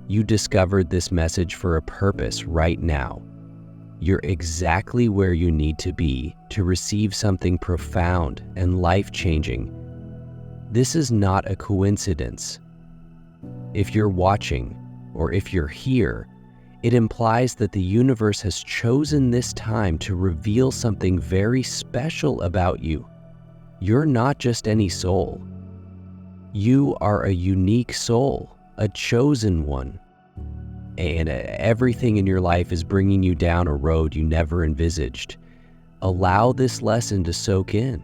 You discovered this message for a purpose right now. You're exactly where you need to be to receive something profound and life-changing. This is not a coincidence. If you're watching, or if you're here, it implies that the universe has chosen this time to reveal something very special about you. You're not just any soul. You are a unique soul, a chosen one. And everything in your life is bringing you down a road you never envisaged. Allow this lesson to soak in.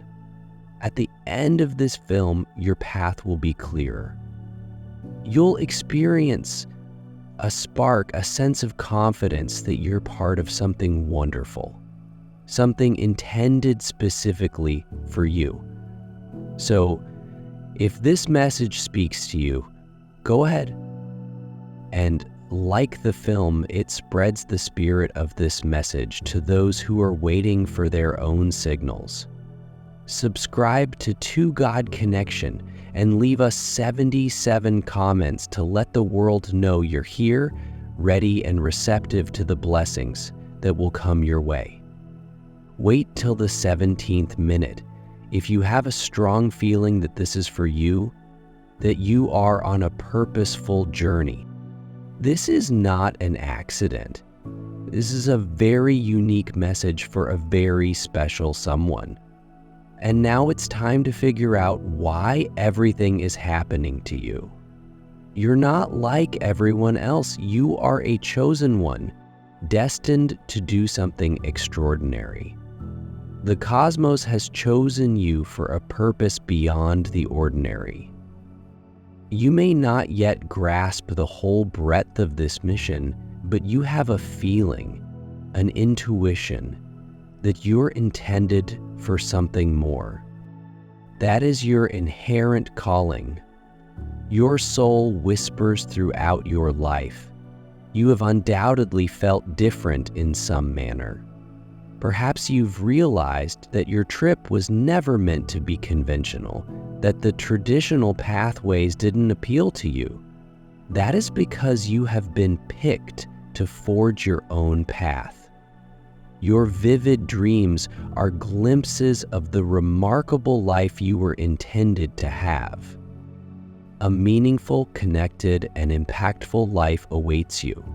At the end of this film, your path will be clearer. You'll experience a spark, a sense of confidence that you're part of something wonderful, something intended specifically for you. So, if this message speaks to you, go ahead and, like the film, it spreads the spirit of this message to those who are waiting for their own signals. Subscribe to To God Connection and leave us 77 comments to let the world know you're here, ready and receptive to the blessings that will come your way. Wait till the 17th minute. If you have a strong feeling that this is for you, that you are on a purposeful journey. This is not an accident. This is a very unique message for a very special someone. And now it's time to figure out why everything is happening to you. You're not like everyone else. You are a chosen one, destined to do something extraordinary. The cosmos has chosen you for a purpose beyond the ordinary. You may not yet grasp the whole breadth of this mission, but you have a feeling, an intuition, that you're intended for something more. That is your inherent calling. Your soul whispers throughout your life. You have undoubtedly felt different in some manner. Perhaps you've realized that your trip was never meant to be conventional, that the traditional pathways didn't appeal to you. That is because you have been picked to forge your own path. Your vivid dreams are glimpses of the remarkable life you were intended to have. A meaningful, connected, and impactful life awaits you.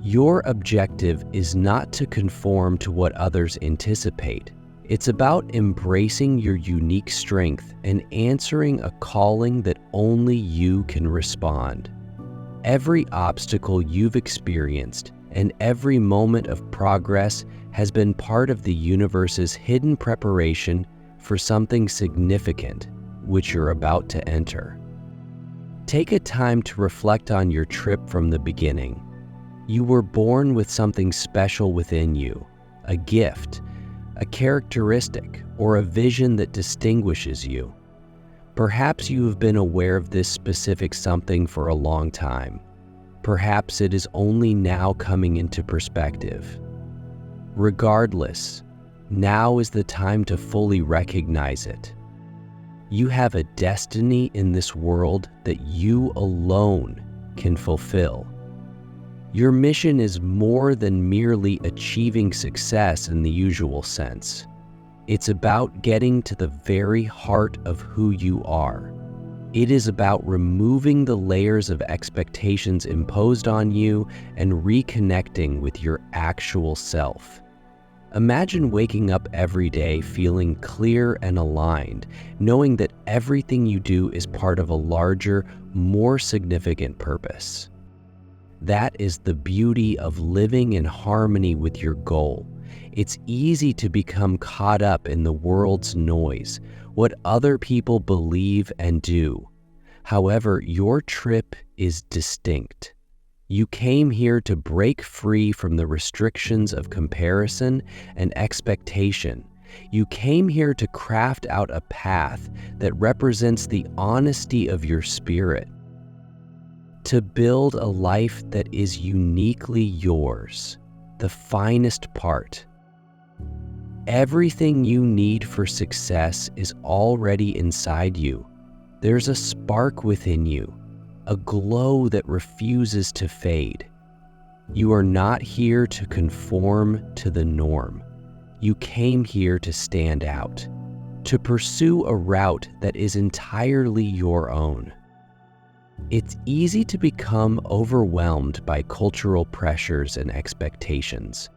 Your objective is not to conform to what others anticipate. It's about embracing your unique strength and answering a calling that only you can respond. Every obstacle you've experienced and every moment of progress has been part of the universe's hidden preparation for something significant, which you're about to enter. Take a time to reflect on your trip from the beginning. You were born with something special within you, a gift, a characteristic, or a vision that distinguishes you. Perhaps you have been aware of this specific something for a long time. Perhaps it is only now coming into perspective. Regardless, now is the time to fully recognize it. You have a destiny in this world that you alone can fulfill. Your mission is more than merely achieving success in the usual sense. It's about getting to the very heart of who you are. It is about removing the layers of expectations imposed on you and reconnecting with your actual self. Imagine waking up every day feeling clear and aligned, knowing that everything you do is part of a larger, more significant purpose. That is the beauty of living in harmony with your goal. It's easy to become caught up in the world's noise, what other people believe and do. However, your trip is distinct. You came here to break free from the restrictions of comparison and expectation. You came here to craft out a path that represents the honesty of your spirit, to build a life that is uniquely yours, the finest part. Everything you need for success is already inside you. There's a spark within you, a glow that refuses to fade. You are not here to conform to the norm. You came here to stand out, to pursue a route that is entirely your own. It's easy to become overwhelmed by cultural pressures and expectations.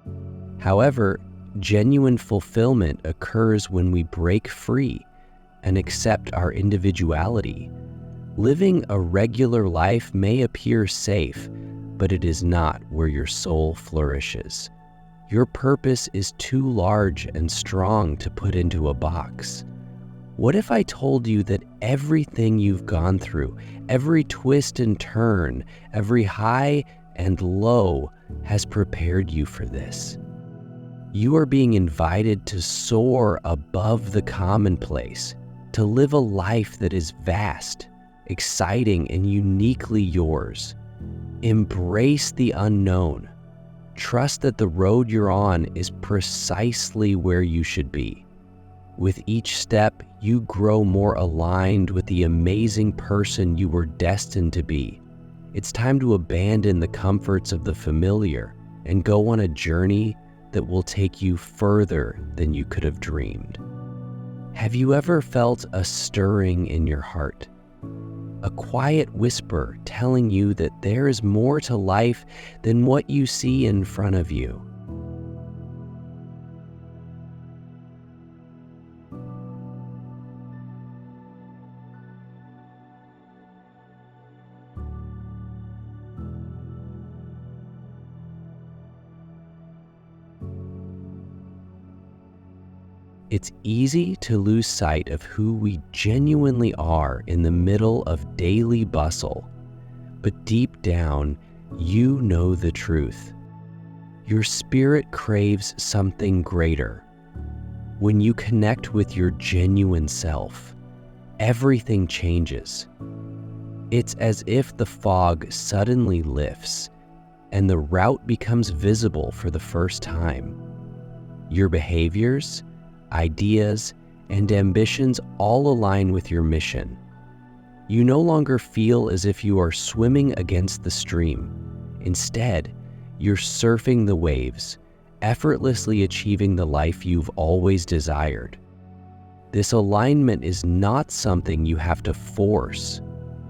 However, genuine fulfillment occurs when we break free and accept our individuality. Living a regular life may appear safe, but it is not where your soul flourishes. Your purpose is too large and strong to put into a box. What if I told you that everything you've gone through, every twist and turn, every high and low has prepared you for this? You are being invited to soar above the commonplace, to live a life that is vast, exciting, and uniquely yours. Embrace the unknown. Trust that the road you're on is precisely where you should be. With each step, you grow more aligned with the amazing person you were destined to be. It's time to abandon the comforts of the familiar and go on a journey that will take you further than you could have dreamed. Have you ever felt a stirring in your heart? A quiet whisper telling you that there is more to life than what you see in front of you. It's easy to lose sight of who we genuinely are in the middle of daily bustle, but deep down, you know the truth. Your spirit craves something greater. When you connect with your genuine self, everything changes. It's as if the fog suddenly lifts and the route becomes visible for the first time. Your behaviors, ideas, and ambitions all align with your mission. You no longer feel as if you are swimming against the stream. Instead, you're surfing the waves, effortlessly achieving the life you've always desired. This alignment is not something you have to force.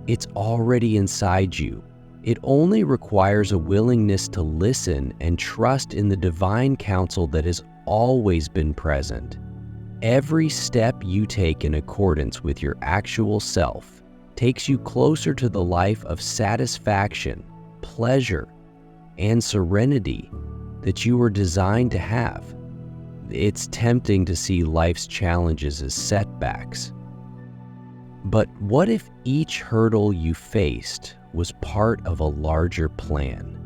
It's already inside you. It only requires a willingness to listen and trust in the divine counsel that has always been present. Every step you take in accordance with your actual self takes you closer to the life of satisfaction, pleasure, and serenity that you were designed to have. It's tempting to see life's challenges as setbacks. But what if each hurdle you faced was part of a larger plan?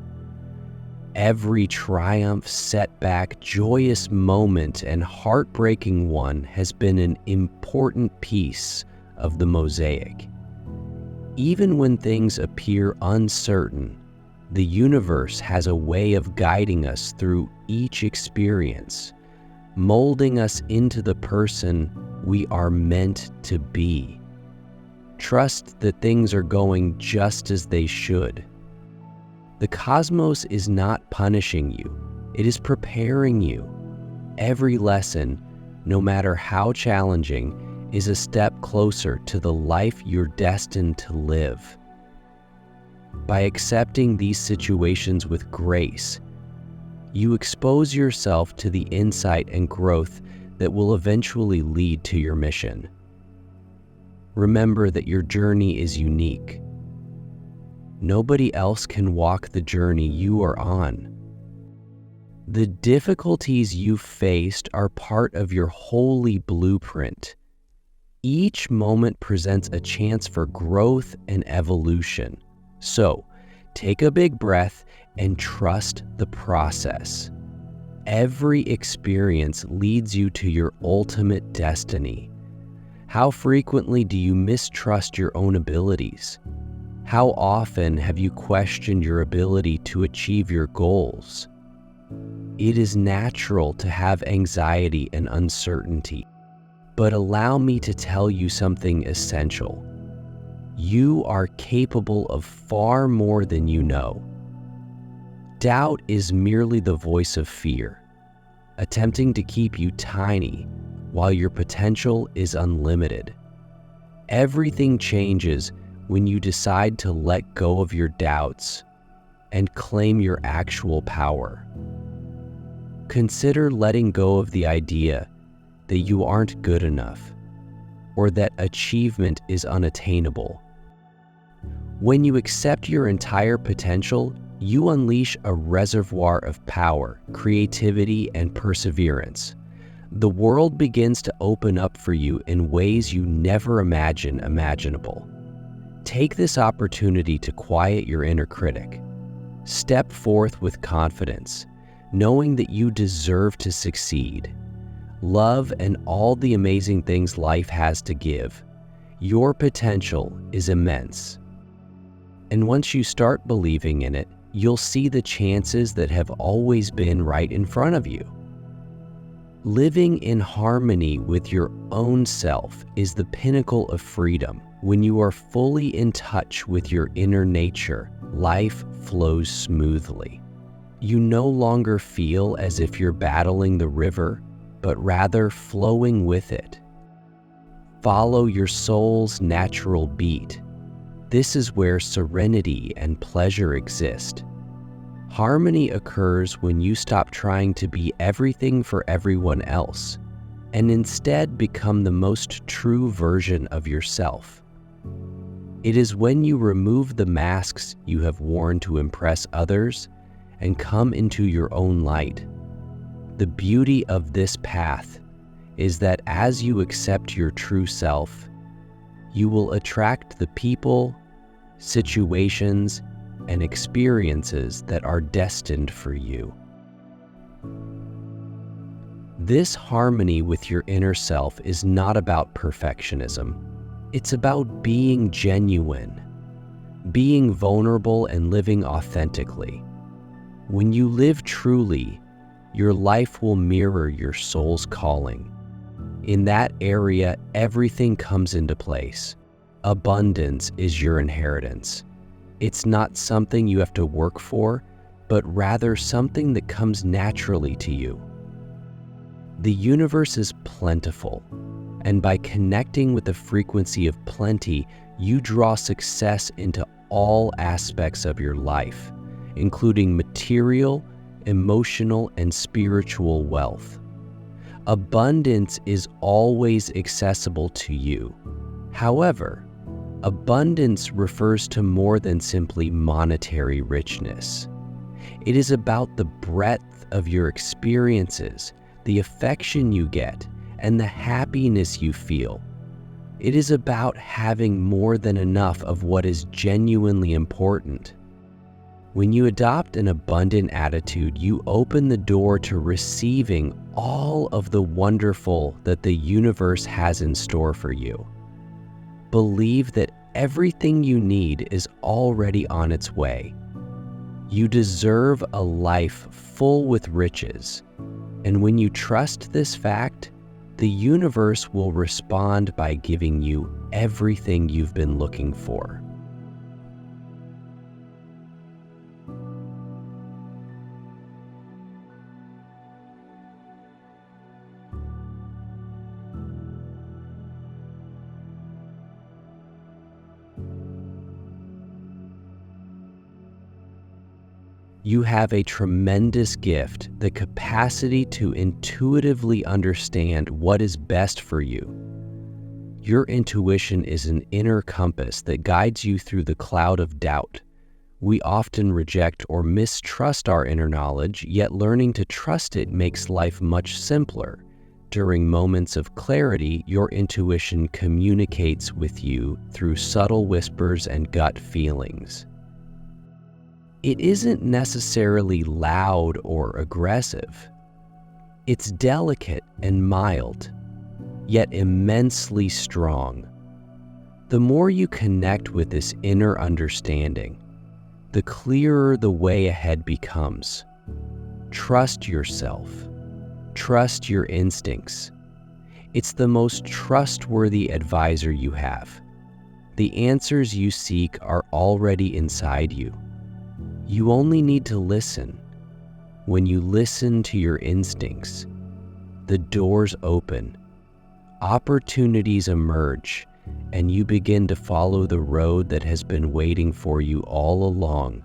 Every triumph, setback, joyous moment, and heartbreaking one has been an important piece of the mosaic. Even when things appear uncertain, the universe has a way of guiding us through each experience, molding us into the person we are meant to be. Trust that things are going just as they should. The cosmos is not punishing you, it is preparing you. Every lesson, no matter how challenging, is a step closer to the life you're destined to live. By accepting these situations with grace, you expose yourself to the insight and growth that will eventually lead to your mission. Remember that your journey is unique. Nobody else can walk the journey you are on. The difficulties you've faced are part of your holy blueprint. Each moment presents a chance for growth and evolution. So, take a big breath and trust the process. Every experience leads you to your ultimate destiny. How frequently do you mistrust your own abilities? How often have you questioned your ability to achieve your goals? It is natural to have anxiety and uncertainty, but allow me to tell you something essential. You are capable of far more than you know. Doubt is merely the voice of fear, attempting to keep you tiny while your potential is unlimited. Everything changes when you decide to let go of your doubts and claim your actual power. Consider letting go of the idea that you aren't good enough or that achievement is unattainable. When you accept your entire potential, you unleash a reservoir of power, creativity, and perseverance. The world begins to open up for you in ways you never imagined imaginable. Take this opportunity to quiet your inner critic. Step forth with confidence, knowing that you deserve to succeed. Love and all the amazing things life has to give. Your potential is immense. And once you start believing in it, you'll see the chances that have always been right in front of you. Living in harmony with your own self is the pinnacle of freedom. When you are fully in touch with your inner nature, life flows smoothly. You no longer feel as if you're battling the river, but rather flowing with it. Follow your soul's natural beat. This is where serenity and pleasure exist. Harmony occurs when you stop trying to be everything for everyone else and instead become the most true version of yourself. It is when you remove the masks you have worn to impress others and come into your own light. The beauty of this path is that as you accept your true self, you will attract the people, situations, and experiences that are destined for you. This harmony with your inner self is not about perfectionism. It's about being genuine, being vulnerable, and living authentically. When you live truly, your life will mirror your soul's calling. In that area, everything comes into place. Abundance is your inheritance. It's not something you have to work for, but rather something that comes naturally to you. The universe is plentiful, and by connecting with the frequency of plenty, you draw success into all aspects of your life, including material, emotional, and spiritual wealth. Abundance is always accessible to you. However, abundance refers to more than simply monetary richness. It is about the breadth of your experiences, the affection you get, and the happiness you feel. It is about having more than enough of what is genuinely important. When you adopt an abundant attitude, you open the door to receiving all of the wonderful that the universe has in store for you. Believe that everything you need is already on its way. You deserve a life full with riches, and when you trust this fact, the universe will respond by giving you everything you've been looking for. You have a tremendous gift, the capacity to intuitively understand what is best for you. Your intuition is an inner compass that guides you through the cloud of doubt. We often reject or mistrust our inner knowledge, yet learning to trust it makes life much simpler. During moments of clarity, your intuition communicates with you through subtle whispers and gut feelings. It isn't necessarily loud or aggressive. It's delicate and mild, yet immensely strong. The more you connect with this inner understanding, the clearer the way ahead becomes. Trust yourself. Trust your instincts. It's the most trustworthy advisor you have. The answers you seek are already inside you. You only need to listen. When you listen to your instincts, the doors open, opportunities emerge, and you begin to follow the road that has been waiting for you all along.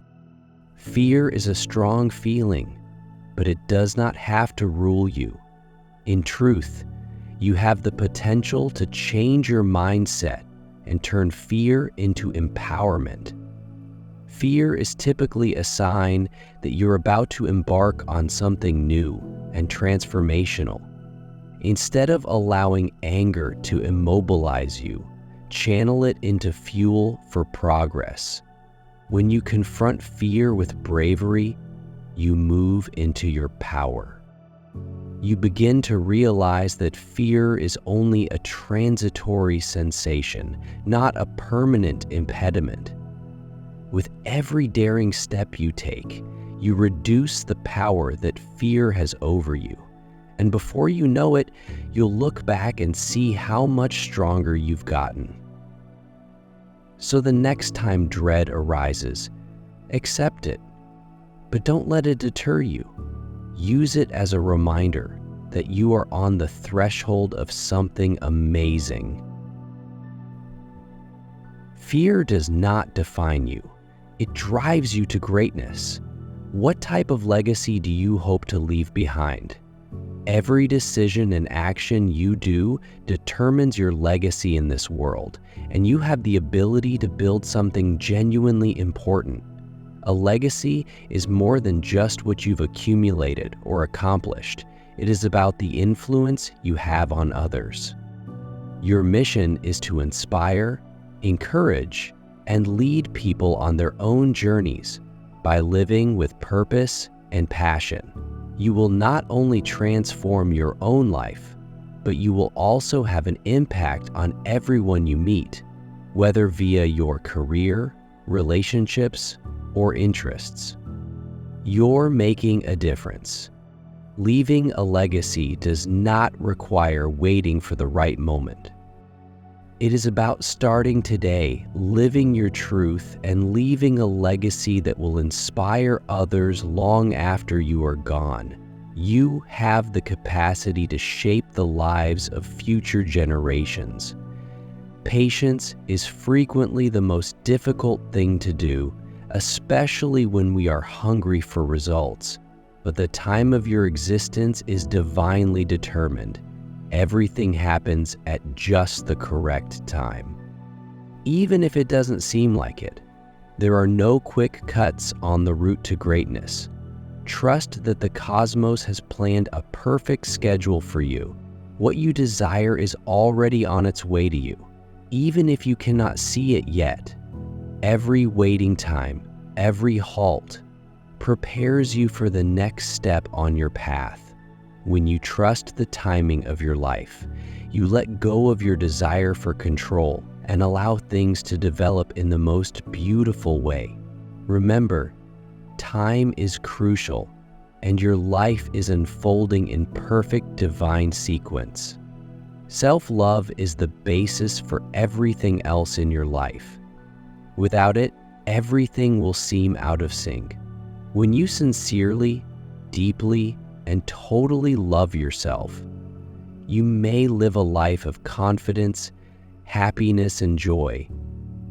Fear is a strong feeling, but it does not have to rule you. In truth, you have the potential to change your mindset and turn fear into empowerment. Fear is typically a sign that you're about to embark on something new and transformational. Instead of allowing anger to immobilize you, channel it into fuel for progress. When you confront fear with bravery, you move into your power. You begin to realize that fear is only a transitory sensation, not a permanent impediment. With every daring step you take, you reduce the power that fear has over you. And before you know it, you'll look back and see how much stronger you've gotten. So the next time dread arises, accept it, but don't let it deter you. Use it as a reminder that you are on the threshold of something amazing. Fear does not define you. It drives you to greatness. What type of legacy do you hope to leave behind? Every decision and action you do determines your legacy in this world, and you have the ability to build something genuinely important. A legacy is more than just what you've accumulated or accomplished. It is about the influence you have on others. Your mission is to inspire, encourage, and lead people on their own journeys by living with purpose and passion. You will not only transform your own life, but you will also have an impact on everyone you meet, whether via your career, relationships, or interests. You're making a difference. Leaving a legacy does not require waiting for the right moment. It is about starting today, living your truth, and leaving a legacy that will inspire others long after you are gone. You have the capacity to shape the lives of future generations. Patience is frequently the most difficult thing to do, especially when we are hungry for results. But the time of your existence is divinely determined. Everything happens at just the correct time. Even if it doesn't seem like it, there are no quick cuts on the route to greatness. Trust that the cosmos has planned a perfect schedule for you. What you desire is already on its way to you, even if you cannot see it yet. Every waiting time, every halt, prepares you for the next step on your path. When you trust the timing of your life, you let go of your desire for control and allow things to develop in the most beautiful way. Remember, time is crucial, and your life is unfolding in perfect divine sequence. Self-love is the basis for everything else in your life. Without it, everything will seem out of sync. When you sincerely, deeply, and totally love yourself, you may live a life of confidence, happiness, and joy.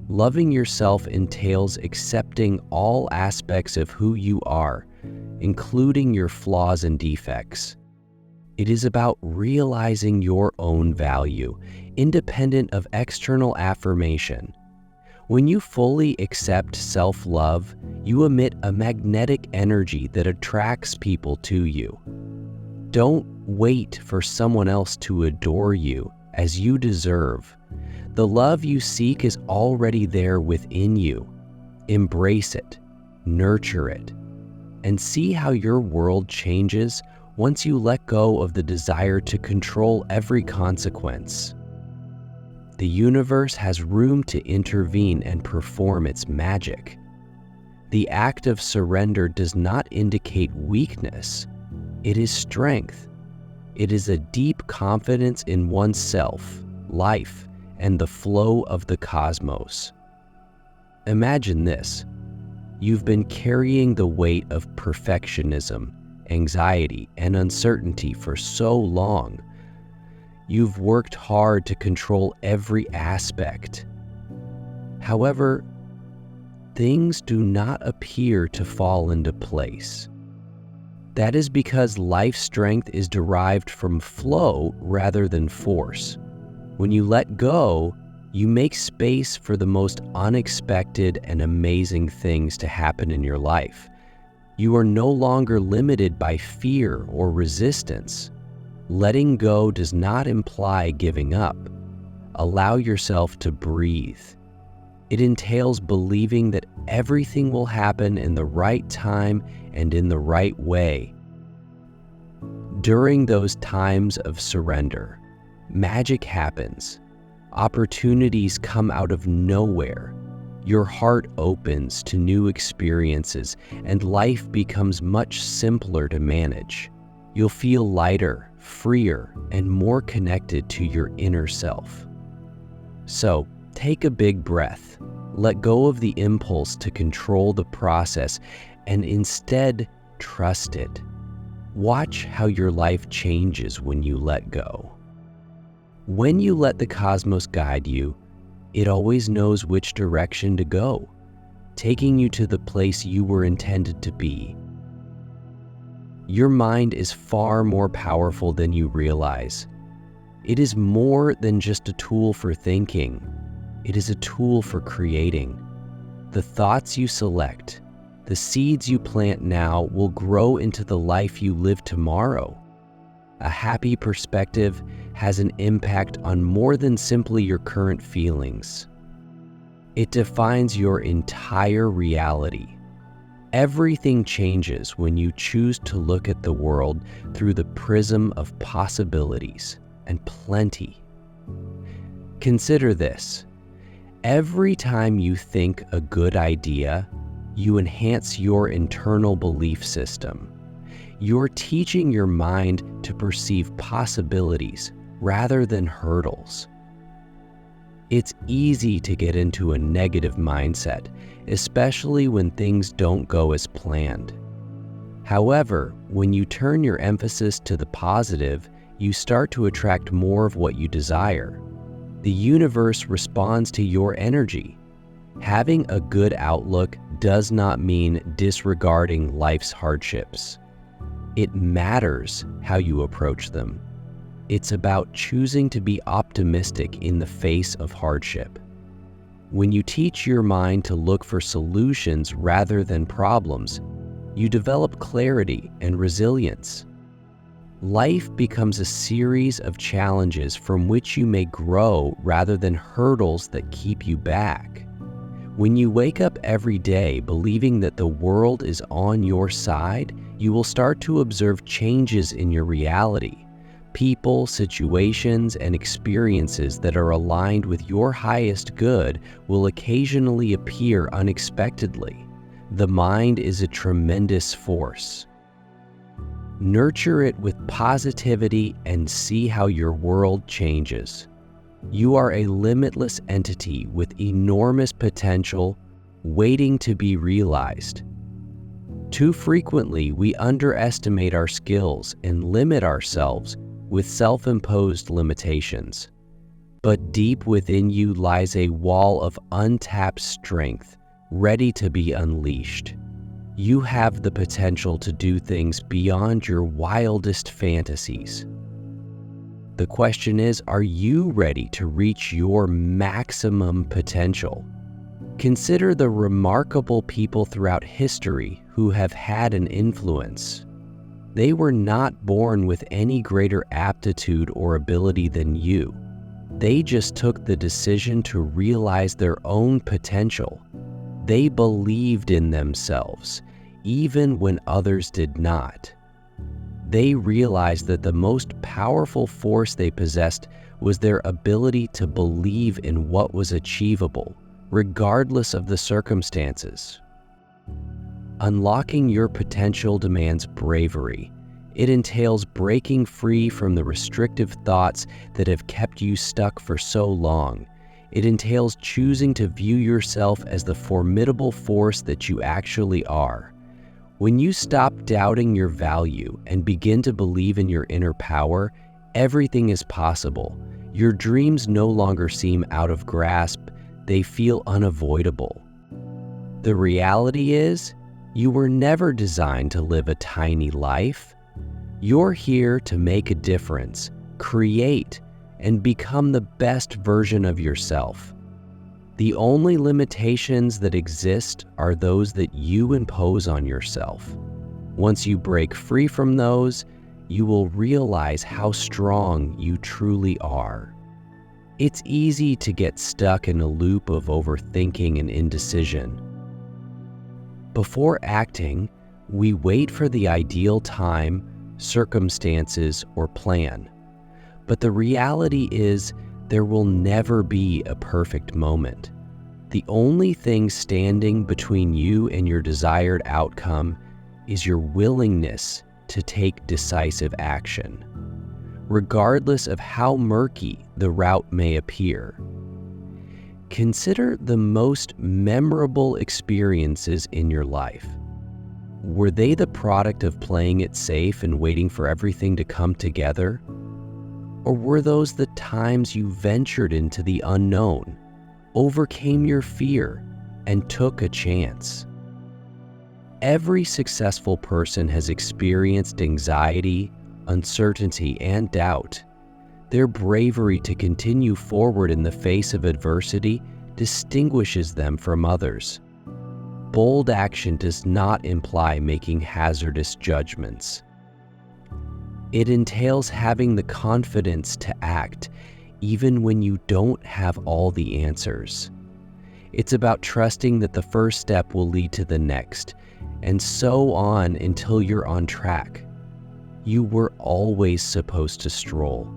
Loving yourself entails accepting all aspects of who you are, including your flaws and defects. It is about realizing your own value, independent of external affirmation. When you fully accept self-love, you emit a magnetic energy that attracts people to you. Don't wait for someone else to adore you as you deserve. The love you seek is already there within you. Embrace it, nurture it, and see how your world changes once you let go of the desire to control every consequence. The universe has room to intervene and perform its magic. The act of surrender does not indicate weakness. It is strength. It is a deep confidence in oneself, life, and the flow of the cosmos. Imagine this. You've been carrying the weight of perfectionism, anxiety, and uncertainty for so long. You've worked hard to control every aspect. However, things do not appear to fall into place. That is because life strength is derived from flow rather than force. When you let go, you make space for the most unexpected and amazing things to happen in your life. You are no longer limited by fear or resistance. Letting go does not imply giving up. Allow yourself to breathe. It entails believing that everything will happen in the right time and in the right way. During those times of surrender, magic happens. Opportunities come out of nowhere. Your heart opens to new experiences, and life becomes much simpler to manage. You'll feel lighter, freer, and more connected to your inner self. So, take a big breath. Let go of the impulse to control the process and instead trust it. Watch how your life changes when you let go. When you let the cosmos guide you, it always knows which direction to go, taking you to the place you were intended to be. Your mind is far more powerful than you realize. It is more than just a tool for thinking. It is a tool for creating. The thoughts you select, the seeds you plant now will grow into the life you live tomorrow. A happy perspective has an impact on more than simply your current feelings. It defines your entire reality. Everything changes when you choose to look at the world through the prism of possibilities and plenty. Consider this. Every time you think a good idea, you enhance your internal belief system. You're teaching your mind to perceive possibilities rather than hurdles. It's easy to get into a negative mindset, especially when things don't go as planned. However, when you turn your emphasis to the positive, you start to attract more of what you desire. The universe responds to your energy. Having a good outlook does not mean disregarding life's hardships. It matters how you approach them. It's about choosing to be optimistic in the face of hardship. When you teach your mind to look for solutions rather than problems, you develop clarity and resilience. Life becomes a series of challenges from which you may grow rather than hurdles that keep you back. When you wake up every day believing that the world is on your side, you will start to observe changes in your reality. People, situations, and experiences that are aligned with your highest good will occasionally appear unexpectedly. The mind is a tremendous force. Nurture it with positivity and see how your world changes. You are a limitless entity with enormous potential waiting to be realized. Too frequently, we underestimate our skills and limit ourselves with self-imposed limitations. But deep within you lies a wall of untapped strength, ready to be unleashed. You have the potential to do things beyond your wildest fantasies. The question is, are you ready to reach your maximum potential? Consider the remarkable people throughout history who have had an influence. They were not born with any greater aptitude or ability than you. They just took the decision to realize their own potential. They believed in themselves, even when others did not. They realized that the most powerful force they possessed was their ability to believe in what was achievable, regardless of the circumstances. Unlocking your potential demands bravery. It entails breaking free from the restrictive thoughts that have kept you stuck for so long. It entails choosing to view yourself as the formidable force that you actually are. When you stop doubting your value and begin to believe in your inner power, everything is possible. Your dreams no longer seem out of grasp, they feel unavoidable. The reality is, you were never designed to live a tiny life. You're here to make a difference, create, and become the best version of yourself. The only limitations that exist are those that you impose on yourself. Once you break free from those, you will realize how strong you truly are. It's easy to get stuck in a loop of overthinking and indecision. Before acting, we wait for the ideal time, circumstances, or plan. But the reality is, there will never be a perfect moment. The only thing standing between you and your desired outcome is your willingness to take decisive action, regardless of how murky the route may appear. Consider the most memorable experiences in your life. Were they the product of playing it safe and waiting for everything to come together? Or were those the times you ventured into the unknown, overcame your fear, and took a chance? Every successful person has experienced anxiety, uncertainty, and doubt. Their bravery to continue forward in the face of adversity distinguishes them from others. Bold action does not imply making hazardous judgments. It entails having the confidence to act even when you don't have all the answers. It's about trusting that the first step will lead to the next, and so on until you're on track. You were always supposed to stroll.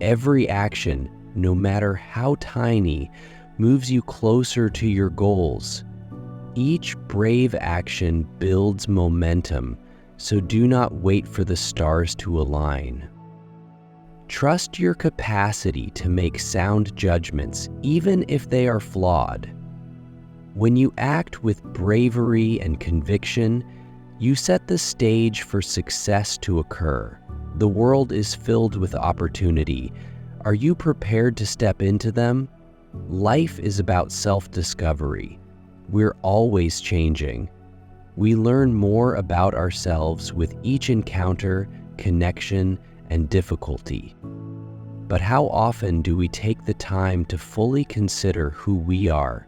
Every action, no matter how tiny, moves you closer to your goals. Each brave action builds momentum, so do not wait for the stars to align. Trust your capacity to make sound judgments, even if they are flawed. When you act with bravery and conviction, you set the stage for success to occur. The world is filled with opportunity. Are you prepared to step into them? Life is about self-discovery. We're always changing. We learn more about ourselves with each encounter, connection, and difficulty. But how often do we take the time to fully consider who we are,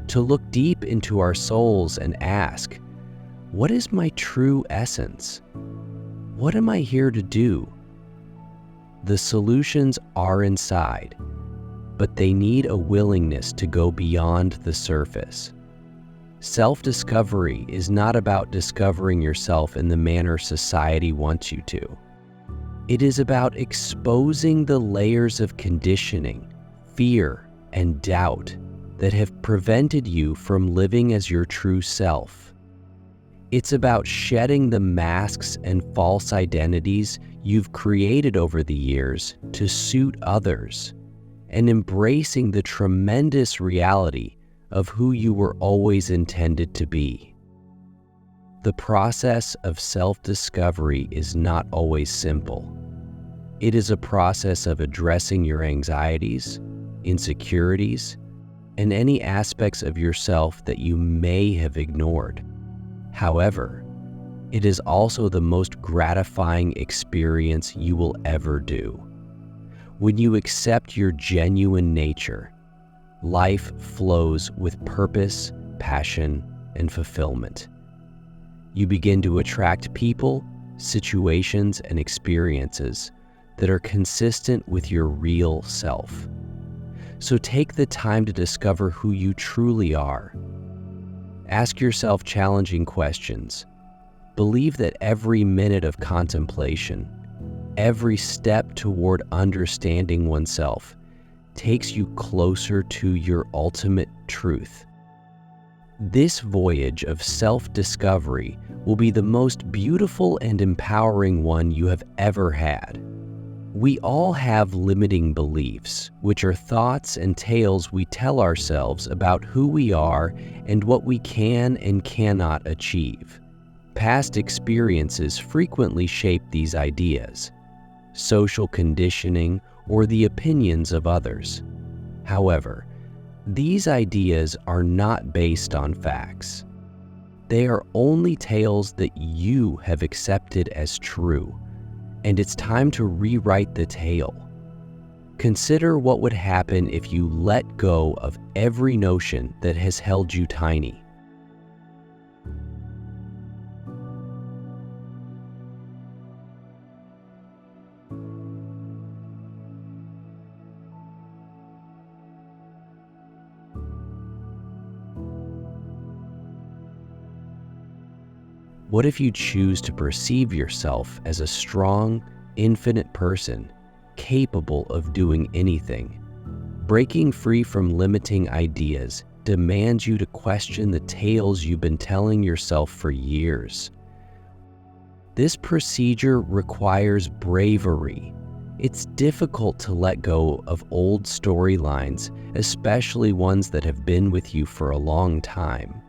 to look deep into our souls and ask, what is my true essence? What am I here to do? The solutions are inside, but they need a willingness to go beyond the surface. Self-discovery is not about discovering yourself in the manner society wants you to. It is about exposing the layers of conditioning, fear, and doubt that have prevented you from living as your true self. It's about shedding the masks and false identities you've created over the years to suit others, and embracing the tremendous reality of who you were always intended to be. The process of self-discovery is not always simple. It is a process of addressing your anxieties, insecurities, and any aspects of yourself that you may have ignored. However, it is also the most gratifying experience you will ever do. When you accept your genuine nature, life flows with purpose, passion, and fulfillment. You begin to attract people, situations, and experiences that are consistent with your real self. So take the time to discover who you truly are. Ask yourself challenging questions. Believe that every minute of contemplation, every step toward understanding oneself, takes you closer to your ultimate truth. This voyage of self-discovery will be the most beautiful and empowering one you have ever had. We all have limiting beliefs, which are thoughts and tales we tell ourselves about who we are and what we can and cannot achieve. Past experiences frequently shape these ideas, social conditioning, or the opinions of others. However, these ideas are not based on facts. They are only tales that you have accepted as true, and it's time to rewrite the tale. Consider what would happen if you let go of every notion that has held you tiny. What if you choose to perceive yourself as a strong, infinite person, capable of doing anything? Breaking free from limiting ideas demands you to question the tales you've been telling yourself for years. This procedure requires bravery. It's difficult to let go of old storylines, especially ones that have been with you for a long time.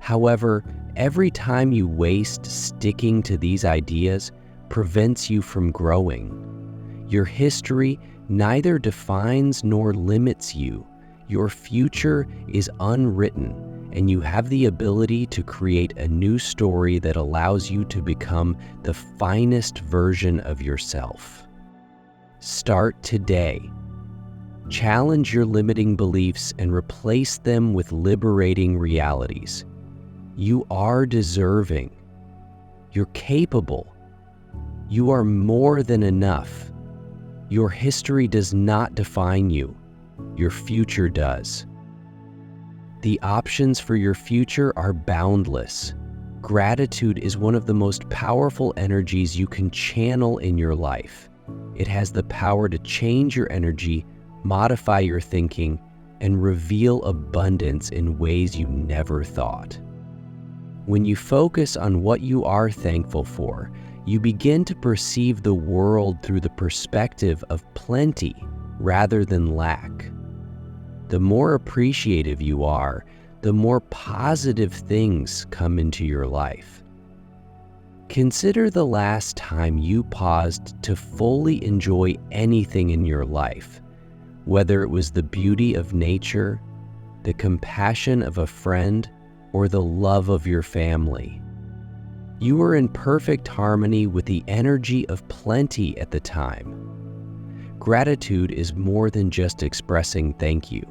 However, every time you waste sticking to these ideas prevents you from growing. Your history neither defines nor limits you. Your future is unwritten, and you have the ability to create a new story that allows you to become the finest version of yourself. Start today. Challenge your limiting beliefs and replace them with liberating realities. You are deserving. You're capable. You are more than enough. Your history does not define you. Your future does. The options for your future are boundless. Gratitude is one of the most powerful energies you can channel in your life. It has the power to change your energy, modify your thinking, and reveal abundance in ways you never thought. When you focus on what you are thankful for, you begin to perceive the world through the perspective of plenty rather than lack. The more appreciative you are, the more positive things come into your life. Consider the last time you paused to fully enjoy anything in your life, whether it was the beauty of nature, the compassion of a friend, or the love of your family. You were in perfect harmony with the energy of plenty at the time. Gratitude is more than just expressing thank you.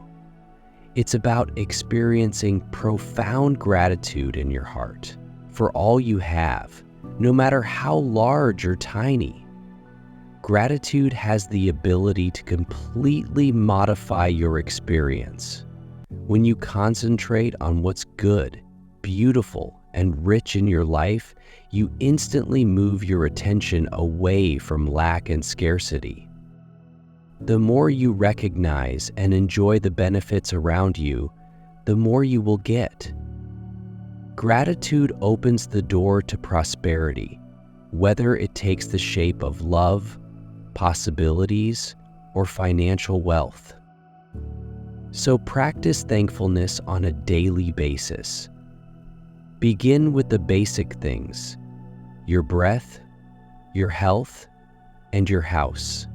It's about experiencing profound gratitude in your heart for all you have, no matter how large or tiny. Gratitude has the ability to completely modify your experience. When you concentrate on what's good, beautiful, and rich in your life, you instantly move your attention away from lack and scarcity. The more you recognize and enjoy the benefits around you, the more you will get. Gratitude opens the door to prosperity, whether it takes the shape of love, possibilities, or financial wealth. So practice thankfulness on a daily basis. Begin with the basic things: your breath, your health, and your house.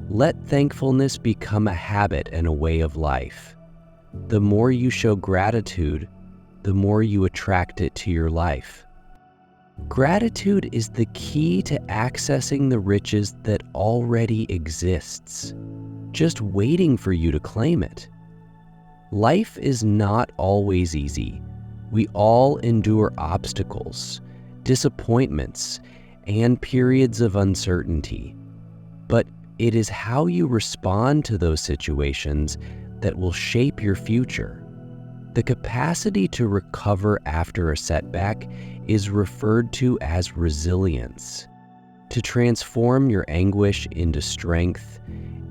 Let thankfulness become a habit and a way of life. The more you show gratitude, the more you attract it to your life. Gratitude is the key to accessing the riches that already exists, just waiting for you to claim it. Life is not always easy. We all endure obstacles, disappointments, and periods of uncertainty. But it is how you respond to those situations that will shape your future. The capacity to recover after a setback is referred to as resilience. To transform your anguish into strength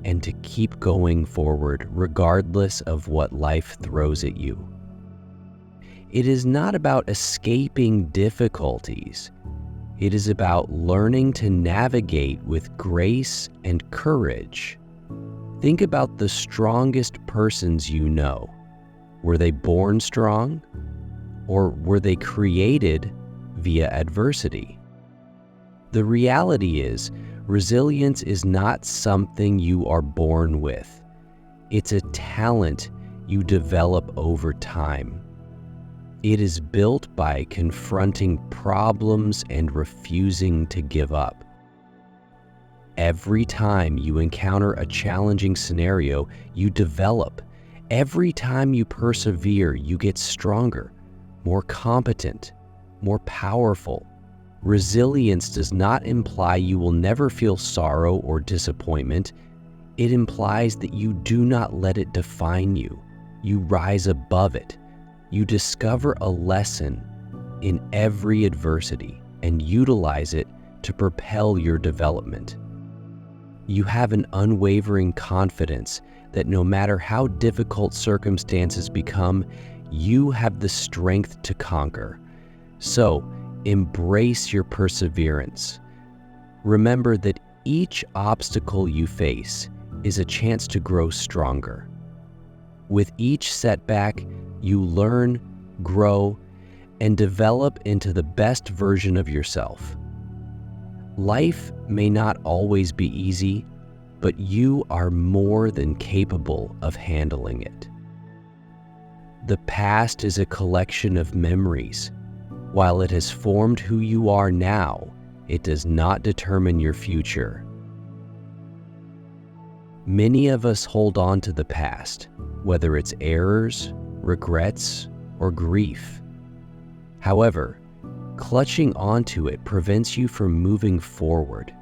and to keep going forward regardless of what life throws at you. It is not about escaping difficulties. It is about learning to navigate with grace and courage. Think about the strongest persons you know. Were they born strong, or were they created via adversity? The reality is, resilience is not something you are born with. It's a talent you develop over time. It is built by confronting problems and refusing to give up. Every time you encounter a challenging scenario, you develop. Every time you persevere, you get stronger, more competent, more powerful. Resilience does not imply you will never feel sorrow or disappointment. It implies that you do not let it define you. You rise above it. You discover a lesson in every adversity and utilize it to propel your development. You have an unwavering confidence that no matter how difficult circumstances become, you have the strength to conquer. So, embrace your perseverance. Remember that each obstacle you face is a chance to grow stronger. With each setback, you learn, grow, and develop into the best version of yourself. Life may not always be easy, but you are more than capable of handling it. The past is a collection of memories. While it has formed who you are now, it does not determine your future. Many of us hold on to the past, whether it's errors, regrets, or grief. However, clutching onto it prevents you from moving forward.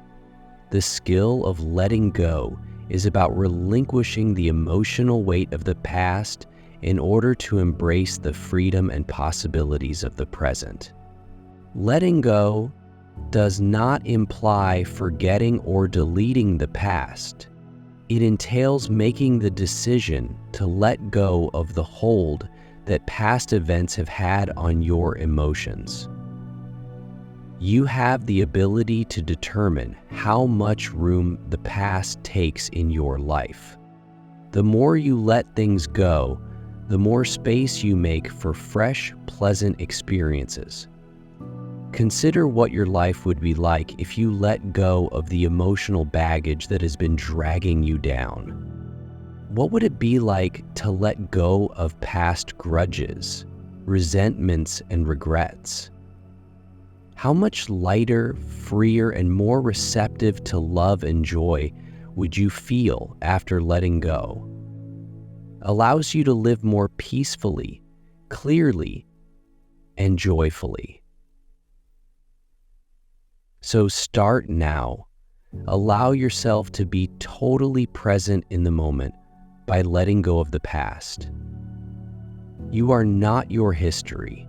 The skill of letting go is about relinquishing the emotional weight of the past in order to embrace the freedom and possibilities of the present. Letting go does not imply forgetting or deleting the past. It entails making the decision to let go of the hold that past events have had on your emotions. You have the ability to determine how much room the past takes in your life. The more you let things go, the more space you make for fresh, pleasant experiences. Consider what your life would be like if you let go of the emotional baggage that has been dragging you down. What would it be like to let go of past grudges, resentments, and regrets? How much lighter, freer, and more receptive to love and joy would you feel after letting go? Allows you to live more peacefully, clearly, and joyfully. So start now. Allow yourself to be totally present in the moment by letting go of the past. You are not your history,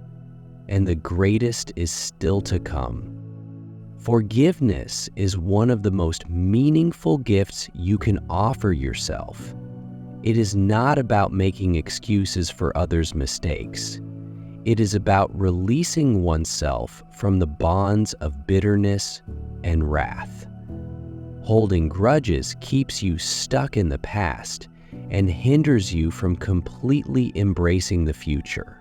and the greatest is still to come. Forgiveness is one of the most meaningful gifts you can offer yourself. It is not about making excuses for others' mistakes. It is about releasing oneself from the bonds of bitterness and wrath. Holding grudges keeps you stuck in the past and hinders you from completely embracing the future.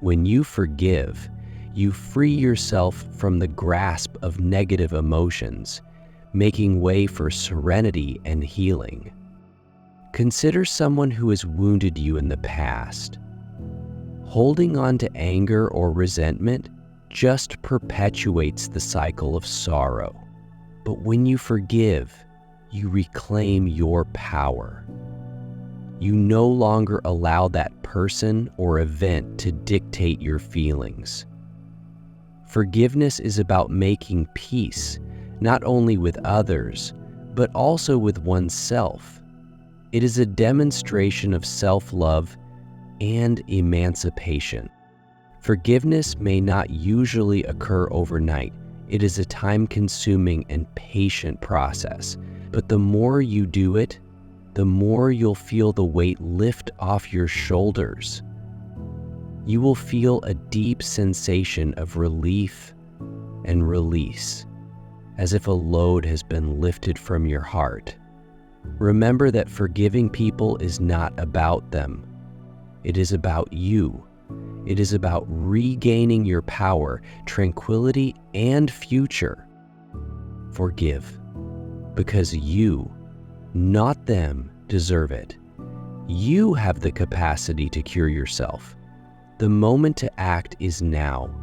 When you forgive, you free yourself from the grasp of negative emotions, making way for serenity and healing. Consider someone who has wounded you in the past. Holding on to anger or resentment just perpetuates the cycle of sorrow. But when you forgive, you reclaim your power. You no longer allow that person or event to dictate your feelings. Forgiveness is about making peace, not only with others, but also with oneself. It is a demonstration of self-love and emancipation. Forgiveness may not usually occur overnight. It is a time-consuming and patient process. But the more you do it, the more you'll feel the weight lift off your shoulders. You will feel a deep sensation of relief and release, as if a load has been lifted from your heart. Remember that forgiving people is not about them. It is about you. It is about regaining your power, tranquility, and future. Forgive, because you, not them, deserve it. You have the capacity to cure yourself. The moment to act is now.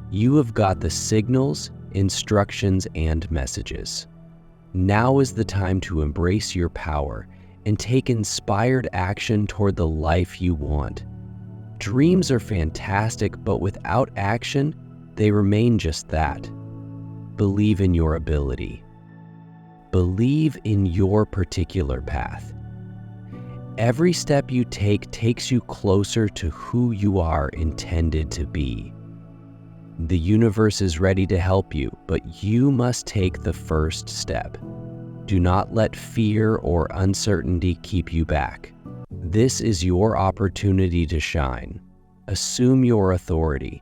You have got the signals, instructions, and messages. Now is the time to embrace your power and take inspired action toward the life you want. Dreams are fantastic, but without action, they remain just that. Believe in your ability. Believe in your particular path. Every step you take takes you closer to who you are intended to be. The universe is ready to help you, but you must take the first step. Do not let fear or uncertainty keep you back. This is your opportunity to shine. Assume your authority.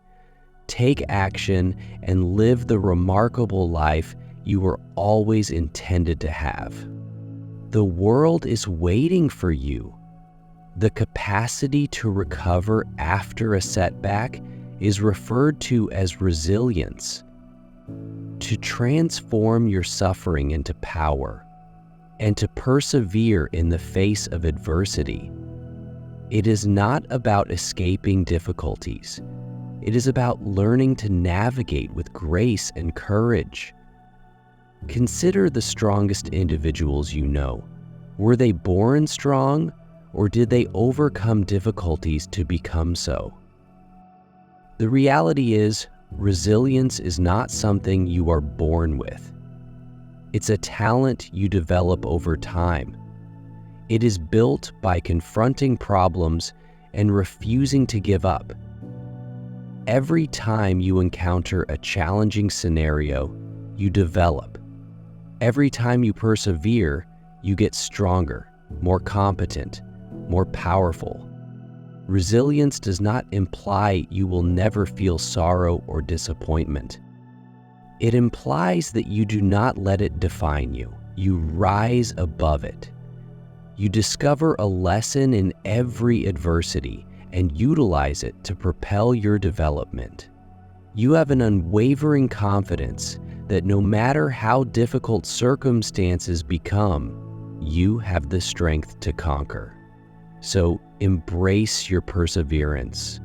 Take action and live the remarkable life you were always intended to have. The world is waiting for you. The capacity to recover after a setback is referred to as resilience. To transform your suffering into power and to persevere in the face of adversity. It is not about escaping difficulties. It is about learning to navigate with grace and courage. Consider the strongest individuals you know. Were they born strong, or did they overcome difficulties to become so? The reality is, resilience is not something you are born with. It's a talent you develop over time. It is built by confronting problems and refusing to give up. Every time you encounter a challenging scenario, you develop. Every time you persevere, you get stronger, more competent, more powerful. Resilience does not imply you will never feel sorrow or disappointment. It implies that you do not let it define you. You rise above it. You discover a lesson in every adversity and utilize it to propel your development. You have an unwavering confidence that no matter how difficult circumstances become, you have the strength to conquer. So embrace your perseverance.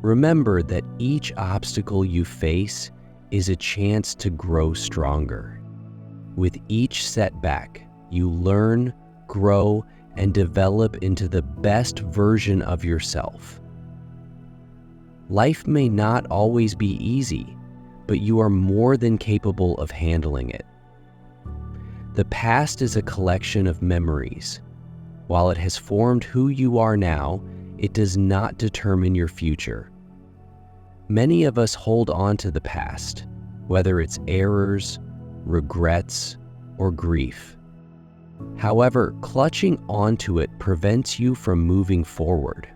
Remember that each obstacle you face is a chance to grow stronger. With each setback, you learn, grow, and develop into the best version of yourself. Life may not always be easy, but you are more than capable of handling it. The past is a collection of memories. While it has formed who you are now, it does not determine your future. Many of us hold on to the past, whether it's errors, regrets, or grief. However, clutching onto it prevents you from moving forward.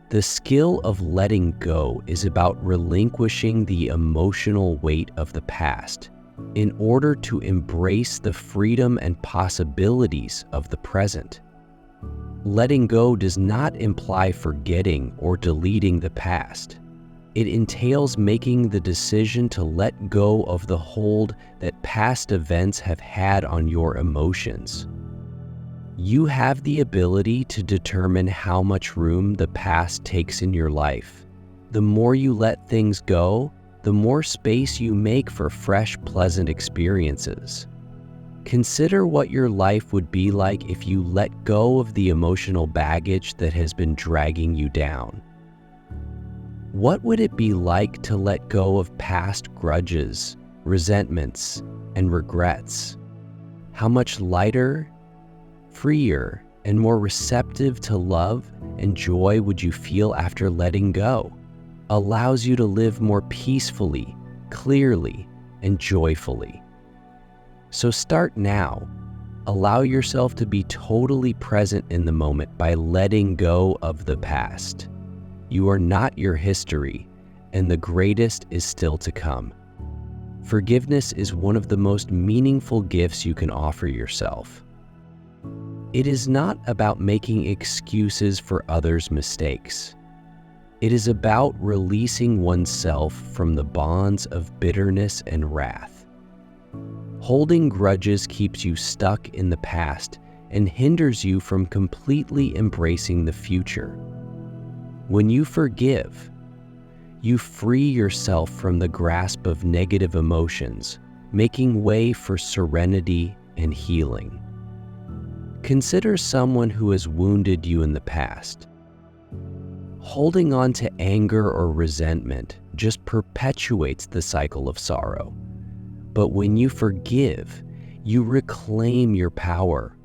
The skill of letting go is about relinquishing the emotional weight of the past in order to embrace the freedom and possibilities of the present. Letting go does not imply forgetting or deleting the past. It entails making the decision to let go of the hold that past events have had on your emotions. You have the ability to determine how much room the past takes in your life. The more you let things go, the more space you make for fresh, pleasant experiences. Consider what your life would be like if you let go of the emotional baggage that has been dragging you down. What would it be like to let go of past grudges, resentments, and regrets? How much lighter, freer, and more receptive to love and joy would you feel after letting go? Allows you to live more peacefully, clearly, and joyfully. So start now. Allow yourself to be totally present in the moment by letting go of the past. You are not your history, and the greatest is still to come. Forgiveness is one of the most meaningful gifts you can offer yourself. It is not about making excuses for others' mistakes. It is about releasing oneself from the bonds of bitterness and wrath. Holding grudges keeps you stuck in the past and hinders you from completely embracing the future. When you forgive, you free yourself from the grasp of negative emotions, making way for serenity and healing. Consider someone who has wounded you in the past. Holding on to anger or resentment just perpetuates the cycle of sorrow. But when you forgive, you reclaim your power.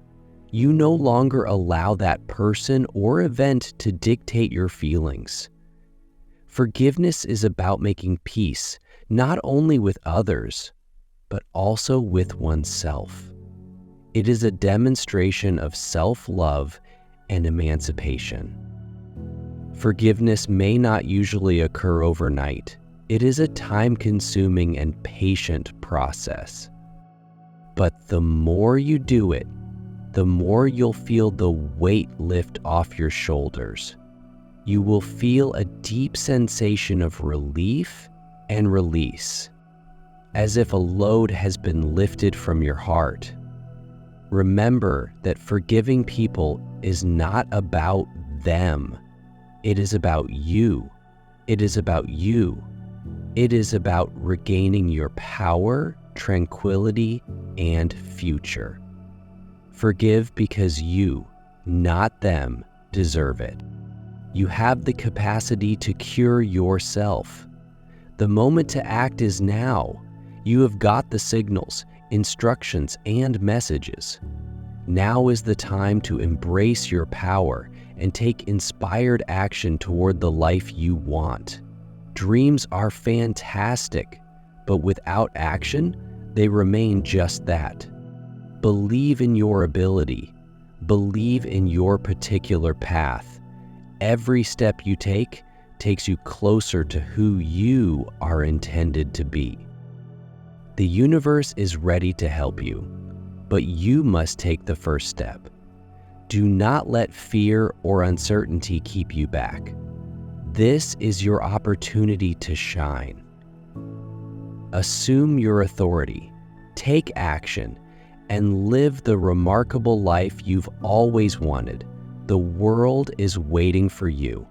You no longer allow that person or event to dictate your feelings. Forgiveness is about making peace, not only with others, but also with oneself. It is a demonstration of self-love and emancipation. Forgiveness may not usually occur overnight. It is a time-consuming and patient process. But the more you do it, the more you'll feel the weight lift off your shoulders. You will feel a deep sensation of relief and release, as if a load has been lifted from your heart. Remember that forgiving people is not about them. It is about you. It is about you. It is about regaining your power, tranquility, and future. Forgive because you, not them, deserve it. You have the capacity to cure yourself. The moment to act is now. You have got the signals, instructions, and messages. Now is the time to embrace your power and take inspired action toward the life you want. Dreams are fantastic, but without action, they remain just that. Believe in your ability. Believe in your particular path. Every step you take takes you closer to who you are intended to be. The universe is ready to help you, but you must take the first step. Do not let fear or uncertainty keep you back. This is your opportunity to shine. Assume your authority, take action, and live the remarkable life you've always wanted. The world is waiting for you.